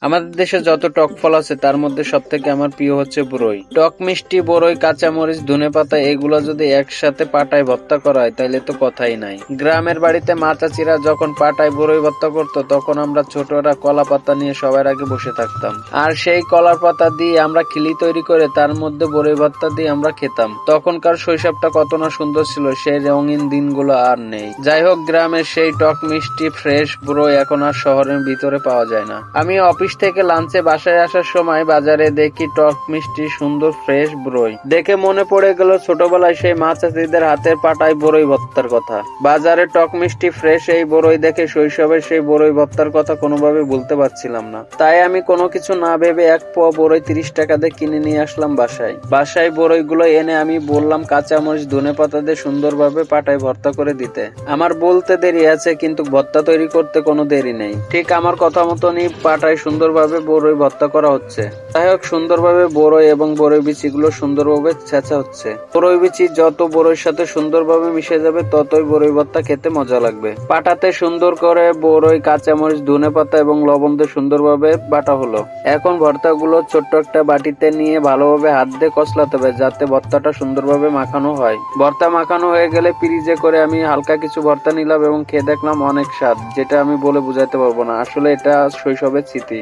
আমাদের দেশে যত টক ফল আছে তার মধ্যে সব থেকে আমার প্রিয় হচ্ছে বরই। টক মিষ্টি বরই, কাঁচামরিচ, ধনেপাতা এগুলো যদি একসাথে পাটায় ভর্তা করা হয় তাহলে তো কথাই নাই। গ্রামের বাড়িতে মা চাচিরা যখন পাটায় বরই ভর্তা করতো তখন আমরা ছোটরা কলা পাতা নিয়ে সবার আগে বসে থাকতাম, আর সেই কলার পাতা দিয়ে আমরা খিলি তৈরি করে তার মধ্যে বরই ভর্তা দিয়ে আমরা খেতাম। তখনকার শৈশবটা কত না সুন্দর ছিল, সেই রঙিন দিনগুলো আর নেই। যাই হোক, গ্রামের সেই টক মিষ্টি ফ্রেশ বরই এখন আর শহরের ভিতরে পাওয়া যায় না। আমি অফিস থেকে লাঞ্চে বাসায় আসার সময় বাজারে দেখি টক মিষ্টি সুন্দর ফ্রেশ বরই, দেখে মনে পড়ে গেল ছোটবেলায় সেই মা চাচিদের হাতের পাটায় বরই ভর্তার কথা। বাজারে টক মিষ্টি ফ্রেশ এই বরই দেখে শৈশবের সেই বরই ভর্তার কথা কোনোভাবে ভুলতে পারছিলাম না। তাই আমি কোনো কিছু না ভেবে এক পোয়া বরই 30 টাকা দিয়ে কিনে নিয়ে আসলাম বাসায় বরইগুলো এনে আমি বললাম কাঁচামরিচ, ধনেপাতা দিয়ে সুন্দরভাবে পাটায় ভর্তা করে দিতে। আমার বলতে দেরি আছে, কিন্তু ভর্তা তৈরি করতে কোনো দেরি নেই। ঠিক আমার কথা মতনই পাটায় সুন্দরভাবে বরই ভর্তা করা হচ্ছে। যাই হোক, সুন্দরভাবে বরই এবং বরই বিচিগুলো সুন্দরভাবে ছেঁচা হচ্ছে। বরই বিচি যত বরইয়ের সাথে সুন্দরভাবে মিশে যাবে ততই বরই ভর্তা খেতে মজা লাগবে। পাটাতে সুন্দর করে বরই, কাঁচামরিচ, ধনেপাতা এবং লবণ দিয়ে সুন্দরভাবে বাটা হলো। এখন ভর্তাগুলো ছোট্ট একটা বাটিতে নিয়ে ভালোভাবে হাত দিয়ে কচলাতে হবে যাতে ভর্তাটা সুন্দরভাবে মাখানো হয়। ভর্তা মাখানো হয়ে গেলে ফ্রিজে করে আমি হালকা কিছু ভর্তা নিলাম এবং খেয়ে দেখলাম অনেক স্বাদ, যেটা আমি বলে বুঝাতে পারবো না। আসলে এটা শৈশবের স্মৃতি।